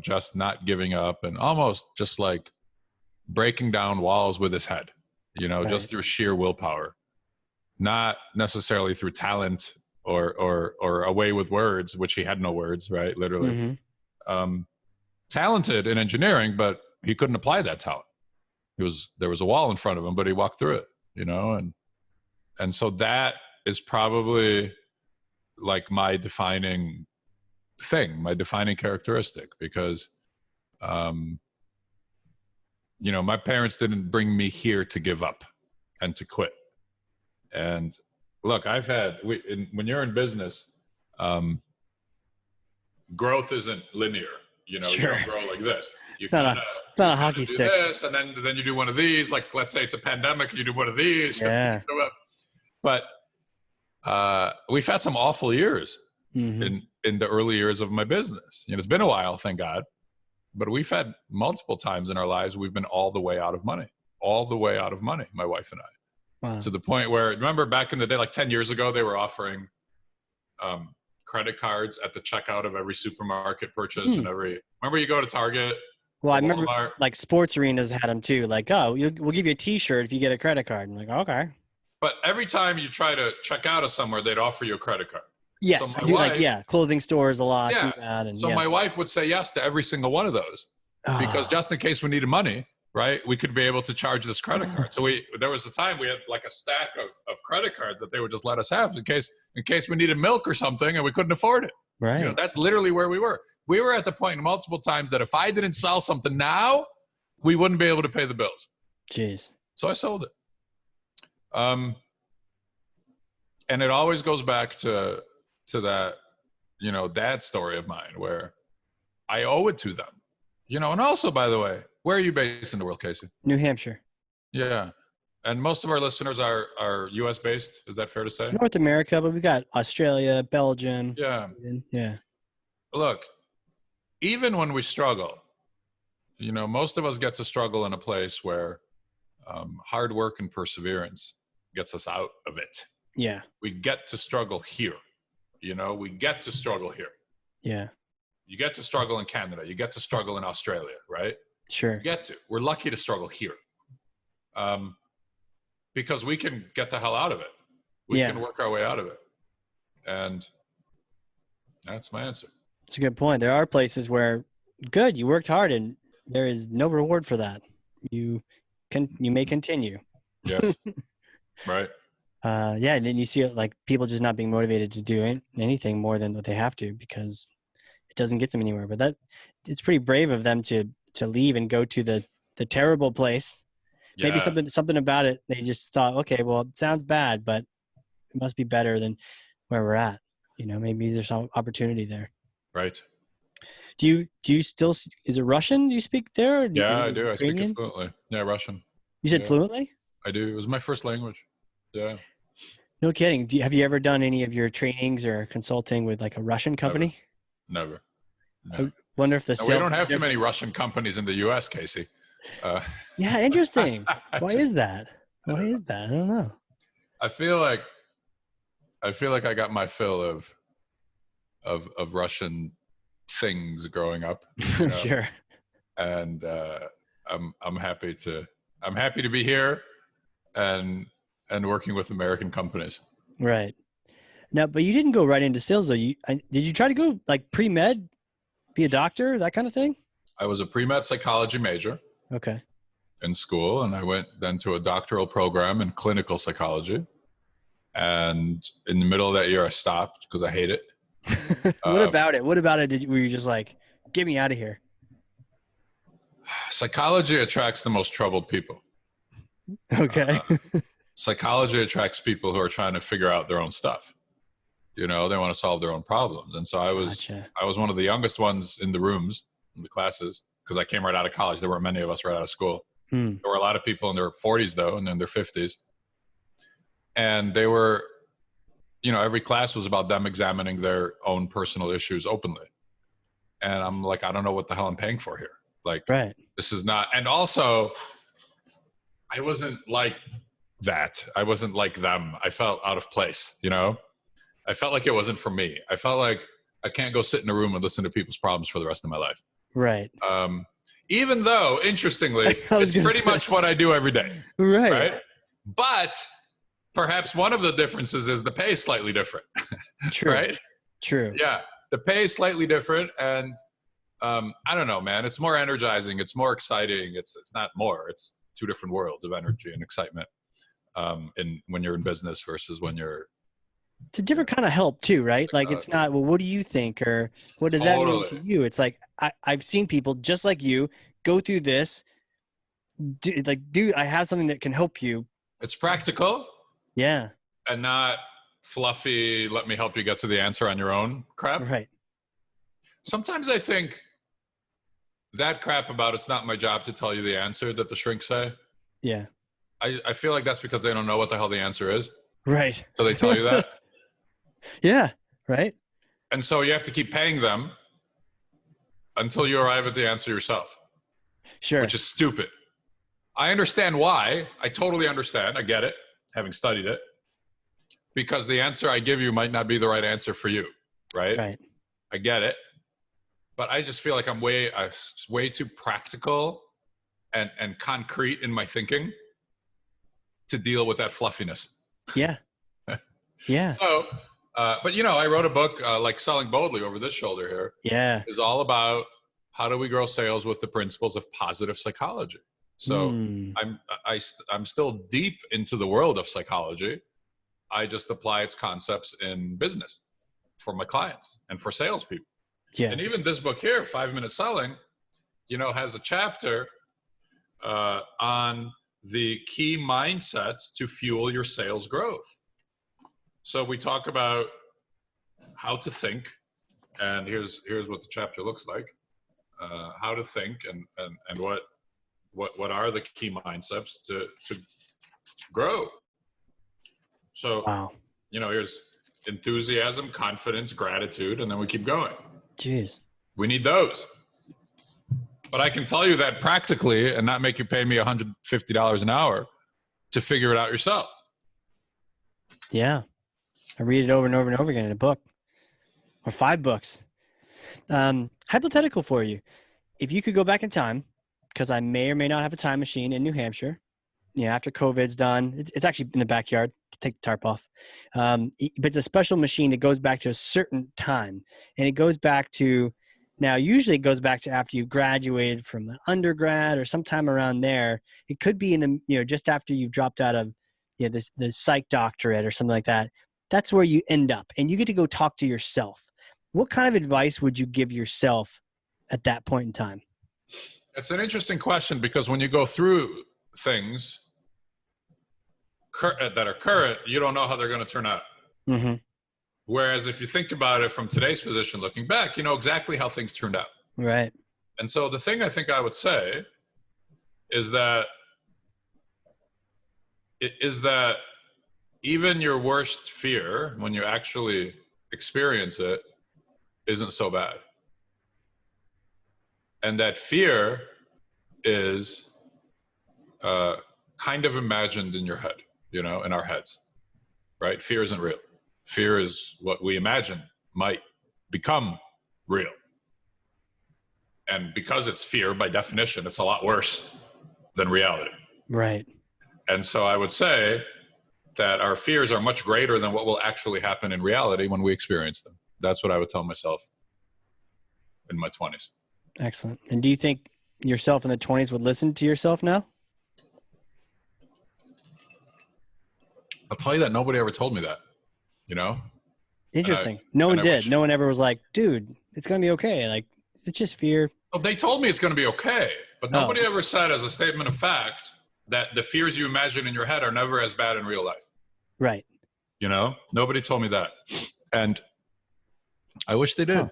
just not giving up and almost just like breaking down walls with his head, just through sheer willpower, not necessarily through talent or a way with words, which he had no words, right? Literally. Mm-hmm. Talented in engineering, but he couldn't apply that talent. There was a wall in front of him, but he walked through it, you know? And so that is probably like my defining thing, my defining characteristic, because, you know, my parents didn't bring me here to give up and to quit. And look, when you're in business, growth isn't linear. You know, Sure. You don't grow like this. It's not a hockey stick. This, and then you do one of these. Like, let's say it's a pandemic, you do one of these. Yeah. But we've had some awful years in the early years of my business. You know, it's been a while, thank God. But we've had multiple times in our lives we've been all the way out of money, my wife and I. Wow. To the point where, remember back in the day, like 10 years ago, they were offering credit cards at the checkout of every supermarket purchase and remember you go to Target. Well, I remember like sports arenas had them too. Like, oh, we'll give you a T-shirt if you get a credit card. I'm like, okay. But every time you try to check out of somewhere, they'd offer you a credit card. Yes, so I do. Clothing stores a lot do that. And, my wife would say yes to every single one of those because just in case we needed money, right, we could be able to charge this credit card. So there was a time we had like a stack of credit cards that they would just let us have in case we needed milk or something and we couldn't afford it. Right. You know, that's literally where we were. We were at the point multiple times that if I didn't sell something now, we wouldn't be able to pay the bills. Jeez. So I sold it. And it always goes back to that, you know, dad story of mine where I owe it to them, you know. And also, by the way, where are you based in the world, Casey? New Hampshire. Yeah. And most of our listeners are US based. Is that fair to say? North America, but we got Australia, Belgium. Yeah. Sweden. Yeah. Look, even when we struggle, you know, most of us get to struggle in a place where hard work and perseverance gets us out of it. Yeah. We get to struggle here. You know, we get to struggle here. Yeah. You get to struggle in Canada. You get to struggle in Australia, right? Sure. We're lucky to struggle here. Because we can get the hell out of it. We can work our way out of it. And that's my answer. It's a good point. There are places where, you worked hard and there is no reward for that. You may continue. Yes. Right. And then you see like people just not being motivated to do anything more than what they have to because it doesn't get them anywhere. But it's pretty brave of them to leave and go to the terrible place. Yeah. Maybe something about it. They just thought, okay, well, it sounds bad, but it must be better than where we're at. You know, maybe there's some opportunity there. Right. Do you still, is it Russian you speak there? Or I do. I speak it fluently. Yeah, Russian. You said fluently? I do. It was my first language. Yeah. No kidding. Have you ever done any of your trainings or consulting with like a Russian company? Never. I wonder if we don't have too many Russian companies in the U.S., Casey. Yeah, interesting. Why is that? I don't know. I feel like I got my fill of Russian things growing up. You know? Sure. And I'm happy to be here and working with American companies. Right. Now, but you didn't go right into sales though. Did you try to go like pre-med, be a doctor, that kind of thing? I was a pre-med psychology major. Okay. In school, and I went then to a doctoral program in clinical psychology. And in the middle of that year, I stopped because I hate it. What about it? Were you just like, get me out of here? Psychology attracts the most troubled people. Okay. Psychology attracts people who are trying to figure out their own stuff. You know, they want to solve their own problems. And so I was one of the youngest ones in the rooms, in the classes, because I came right out of college. There weren't many of us right out of school. There were a lot of people in their 40s though, and in their 50s. And they were, you know, every class was about them examining their own personal issues openly. And I'm like, I don't know what the hell I'm paying for here. Like, right. This is not, and also I wasn't like that. I wasn't like them. I felt out of place, you know? I felt like it wasn't for me. I felt like I can't go sit in a room and listen to people's problems for the rest of my life. Right. Even though, interestingly, it's pretty much what I do every day. Right. But perhaps one of the differences is the pay is slightly different. True. Right? True. Yeah. The pay is slightly different. And I don't know, man. It's more energizing. It's more exciting. It's not more. It's two different worlds of energy and excitement when you're in business versus when you're. It's a different kind of help too, right? Like it's not, well, what do you think? Or what does that mean to you? It's like, I've seen people just like you go through this. I have something that can help you. It's practical. Yeah. And not fluffy, let me help you get to the answer on your own crap. Right. Sometimes I think that crap about it's not my job to tell you the answer that the shrinks say. Yeah. I feel like that's because they don't know what the hell the answer is. Right. So they tell you that. Yeah. Right. And so you have to keep paying them until you arrive at the answer yourself. Sure. Which is stupid. I understand why. I totally understand. I get it, having studied it. Because the answer I give you might not be the right answer for you. Right? Right. I get it. But I just feel like I'm way too practical and concrete in my thinking to deal with that fluffiness. Yeah. Yeah. So, but I wrote a book like Selling Boldly over this shoulder here. Yeah. Is all about how do we grow sales with the principles of positive psychology. So I'm still deep into the world of psychology. I just apply its concepts in business for my clients and for salespeople. Yeah. And even this book here, 5-Minute Selling, has a chapter on the key mindsets to fuel your sales growth. So we talk about how to think, and here's what the chapter looks like: how to think, and what are the key mindsets to grow. So wow. Here's enthusiasm, confidence, gratitude, and then we keep going. Jeez. We need those. But I can tell you that practically and not make you pay me $150 an hour to figure it out yourself. Yeah. I read it over and over and over again in a book or 5 books. Hypothetical for you. If you could go back in time, because I may or may not have a time machine in New Hampshire, after COVID's done, it's actually in the backyard. Take the tarp off. But it's a special machine that goes back to a certain time. And it goes back to, now usually it goes back to after you graduated from an undergrad or sometime around there. It could be in the, just after you've dropped out of the psych doctorate or something like that. That's where you end up. And you get to go talk to yourself. What kind of advice would you give yourself at that point in time? It's an interesting question, because when you go through things that are current, you don't know how they're going to turn out. Mm-hmm. Whereas if you think about it from today's position, looking back, you know exactly how things turned out. Right. And so the thing I think I would say is that even your worst fear, when you actually experience it, isn't so bad. And that fear is kind of imagined in your head, in our heads, right? Fear isn't real. Fear is what we imagine might become real. And because it's fear, by definition, it's a lot worse than reality. Right. And so I would say that our fears are much greater than what will actually happen in reality when we experience them. That's what I would tell myself in my 20s. Excellent. And do you think yourself in the 20s would listen to yourself now? I'll tell you that nobody ever told me that, Interesting. No one did. No one ever was like, dude, it's going to be okay. Like, it's just fear. Well, they told me it's going to be okay, but nobody ever said as a statement of fact that the fears you imagine in your head are never as bad in real life. Right. Nobody told me that. And I wish they did,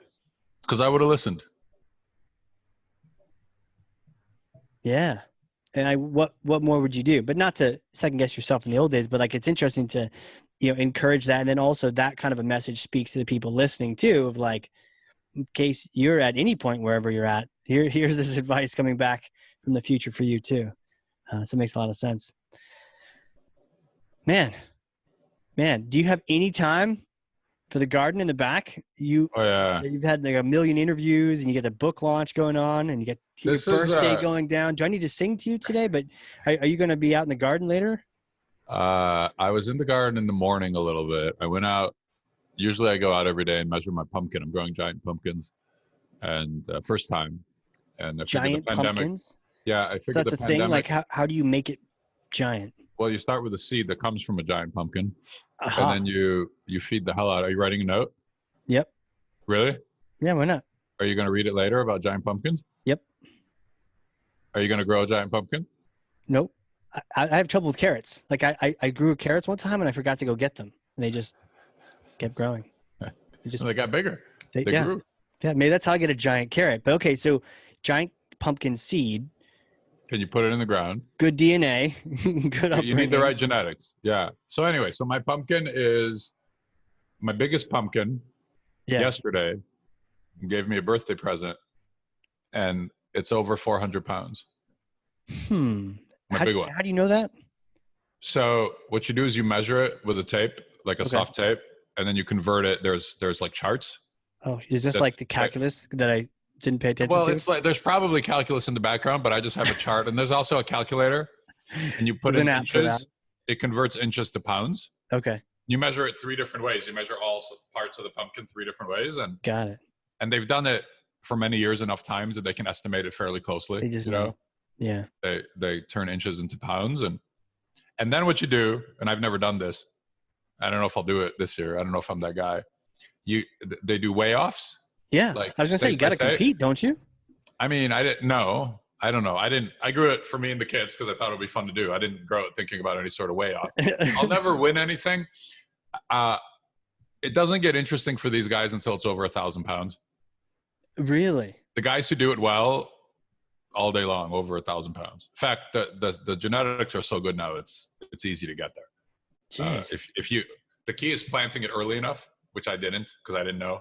because I would have listened. Yeah. And what more would you do? But not to second guess yourself in the old days, but like, it's interesting to, encourage that. And then also that kind of a message speaks to the people listening too, of like, in case you're at any point, wherever you're at, here's this advice coming back from the future for you too. So it makes a lot of sense. Man, do you have any time for the garden in the back? You've had like a million interviews, and you get the book launch going on, and you get your birthday going down. Do I need to sing to you today? But are you going to be out in the garden later? I was in the garden in the morning a little bit. I went out. Usually I go out every day and measure my pumpkin. I'm growing giant pumpkins, and first time. And I figured the Giant pandemic. pumpkins? Yeah, I So figured that's the a thing? pandemic. Like, how do you make it giant? Well, you start with a seed that comes from a giant pumpkin, and Aha. then you feed the hell out. Are you writing a note? Yep. Really? Yeah, why not? Are you going to read it later about giant pumpkins? Yep. Are you going to grow a giant pumpkin? Nope. I have trouble with carrots. Like, I grew carrots one time and I forgot to go get them. And they just kept growing. They got bigger. They yeah. grew. Yeah, maybe that's how I get a giant carrot. But okay, so giant pumpkin seed. Can you put it in the ground? Good DNA. Good upbringing. You need the right genetics. Yeah. So anyway, so my pumpkin is my biggest pumpkin. Yeah. Yesterday gave me a birthday present, and it's over 400 pounds. My big one. How do you know that? So what you do is you measure it with a tape, like a soft tape, and then you convert it. There's like charts. Oh, is this like the calculus that I didn't pay attention to? Well, it's like there's probably calculus in the background, but I just have a chart, and there's also a calculator, and you put in inches. It converts inches to pounds. Okay. You measure it 3 different ways. You measure all parts of the pumpkin 3 different ways, and got it. And they've done it for many years enough times that they can estimate it fairly closely. They just know. Yeah. They turn inches into pounds, and then what you do, and I've never done this. I don't know if I'll do it this year. I don't know if I'm that guy. They do weigh-offs. Yeah. Like I was gonna say you got to compete, don't you? I mean, I didn't know. I don't know. I grew it for me and the kids because I thought it would be fun to do. I didn't grow it thinking about any sort of weigh-off. I'll never win anything. It doesn't get interesting for these guys until it's over 1,000 pounds. Really? The guys who do it well, all day long, over 1,000 pounds. In fact, the genetics are so good now, it's easy to get there. The key is planting it early enough, which I didn't because I didn't know.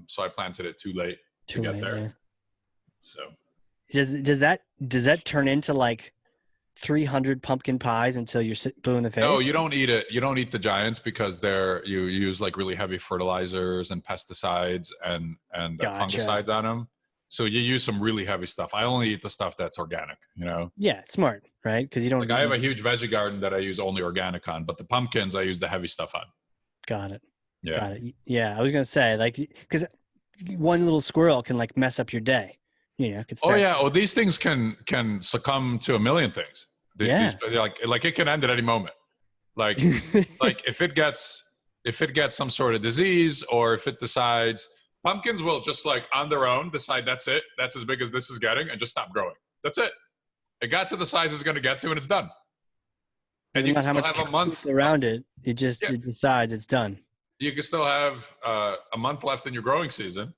So I planted it too late to get there. Yeah. So does that turn into like 300 pumpkin pies until you're blue in the face? No, you don't eat it. You don't eat the giants because you use like really heavy fertilizers and pesticides and fungicides on them. So you use some really heavy stuff. I only eat the stuff that's organic, you know? Yeah, smart, right? Because you don't. Like I have a huge veggie garden that I use only organic on, but the pumpkins I use the heavy stuff on. Got it. Yeah. Got it. Yeah, I was gonna say like because one little squirrel can like mess up your day. You know. Oh yeah. Oh, these things can succumb to a million things. Like it can end at any moment. Like like if it gets some sort of disease or if it decides. Pumpkins will just like on their own decide that's it. That's as big as this is getting and just stop growing. That's it. It got to the size it's going to get to and it's done. And you can still have a month around it. It decides it's done. You can still have a month left in your growing season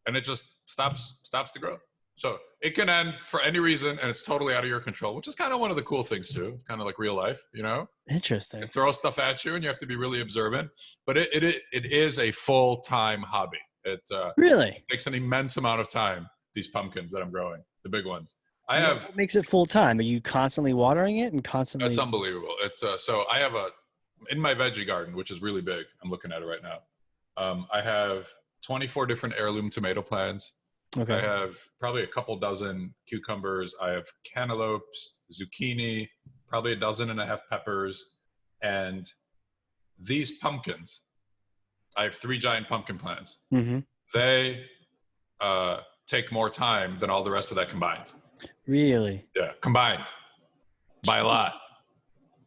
and it just stops to grow. So it can end for any reason and it's totally out of your control, which is kind of one of the cool things too. It's kind of like real life, you know? Interesting. It throws stuff at you and you have to be really observant, but it is a full-time hobby. It really takes an immense amount of time. These pumpkins that I'm growing, the big ones. What makes it full time? Are you constantly watering it and constantly? It's unbelievable. So I have in my veggie garden, which is really big. I'm looking at it right now. I have 24 different heirloom tomato plants. Okay. I have probably a couple dozen cucumbers. I have cantaloupes, zucchini, probably 12.5 peppers, and these pumpkins. I have 3 giant pumpkin plants. Mm-hmm. They take more time than all the rest of that combined. Really? Yeah, combined by a lot.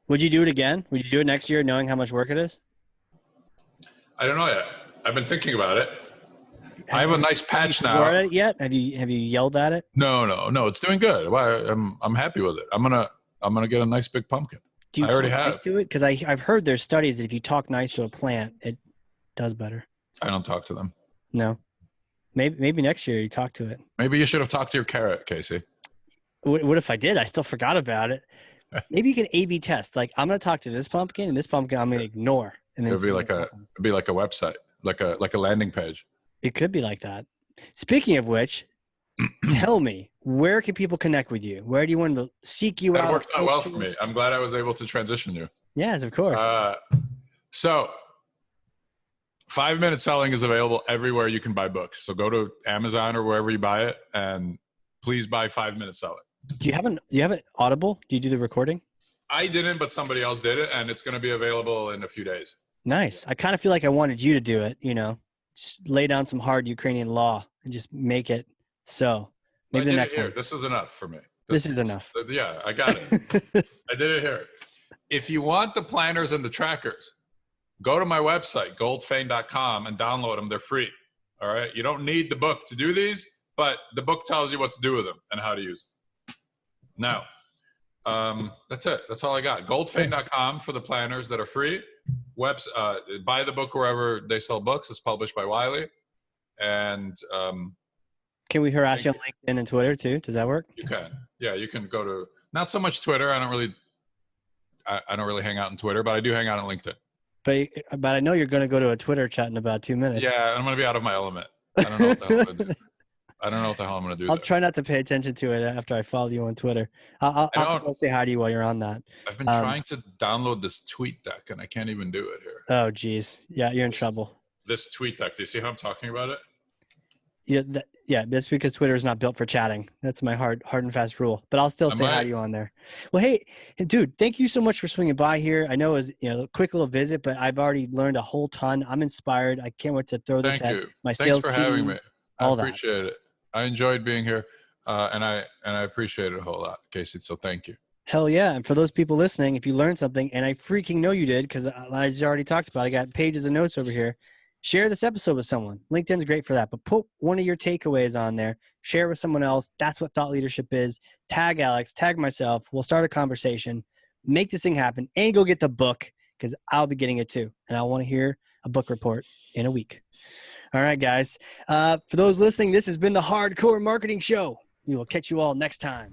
Would you do it again? Would you do it next year knowing how much work it is? I don't know yet. I've been thinking about it. I have a nice patch now. Have you at it yet? Have you yelled at it? No. It's doing good. I'm happy with it. I'm gonna get a nice big pumpkin. Do you talk nice to it? Because I've heard there's studies that if you talk nice to a plant, it does better. I don't talk to them. No. Maybe next year you talk to it. Maybe you should have talked to your carrot, Casey. What if I did? I still forgot about it. Maybe you can A/B test. Like I'm going to talk to this pumpkin and this pumpkin I'm going to ignore. And then it'd be like a website, like a landing page. It could be like that. Speaking of which, tell me, where can people connect with you? Where do you want to seek you out? That worked out well for me. I'm glad I was able to transition you. Yes, of course. So 5-minute selling is available everywhere you can buy books. So go to Amazon or wherever you buy it and please buy 5-minute selling. Do you have an Audible? Do you do the recording? I didn't, but somebody else did it, and it's going to be available in a few days. Nice. I kind of feel like I wanted you to do it, just lay down some hard Ukrainian law and just make it so. Maybe the next one. This is enough for me. This is enough. Yeah, I got it. I did it here. If you want the planners and the trackers, go to my website, goldfayn.com, and download them. They're free. All right. You don't need the book to do these, but the book tells you what to do with them and how to use them. Now, that's it. That's all I got. Goldfayn.com for the planners that are free. Buy the book wherever they sell books. It's published by Wiley. And can we harass you on LinkedIn and Twitter too? Does that work? You can. Yeah, you can go to, not so much Twitter. I don't really hang out on Twitter, but I do hang out on LinkedIn. But I know you're going to go to a Twitter chat in about 2 minutes. Yeah, I'm going to be out of my element. I don't know what the hell I'm going to do. I don't know what the hell I'm going to do. I'll try not to pay attention to it after I follow you on Twitter. I'll go say hi to you while you're on that. I've been trying to download this tweet deck, and I can't even do it here. Oh, geez. Yeah, you're in trouble. This tweet deck. Do you see how I'm talking about it? Yeah, that's because Twitter is not built for chatting. That's my hard and fast rule. But I'll still say hi to you on there. Well, hey, dude, thank you so much for swinging by here. I know it was a quick little visit, but I've already learned a whole ton. I'm inspired. I can't wait to throw this at my sales team. Thanks for having me. I appreciate it. I enjoyed being here, and I appreciate it a whole lot, Casey. So thank you. Hell yeah. And for those people listening, if you learned something, and I freaking know you did, because as you already talked about, I got pages of notes over here. Share this episode with someone. LinkedIn's great for that, but put one of your takeaways on there. Share it with someone else. That's what thought leadership is. Tag Alex, tag myself. We'll start a conversation, make this thing happen, and go get the book, because I'll be getting it too. And I want to hear a book report in a week. All right, guys. For those listening, this has been the Hardcore Marketing Show. We will catch you all next time.